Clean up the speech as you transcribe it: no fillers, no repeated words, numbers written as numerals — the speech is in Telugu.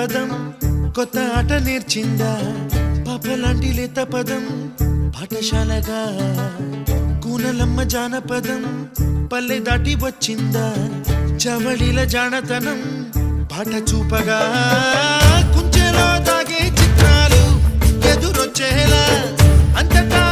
పదం కొత్త ఆట నేర్చిందా పాపలాంటి లేత పదం పాఠశాలగా కూనలమ్మ జానపదం పల్లె దాటి వచ్చిందా చవళిల జానతనం పాట చూపగా కుంచెలో దాగే చిత్రాలు ఎదురొచ్చేలా అంతటా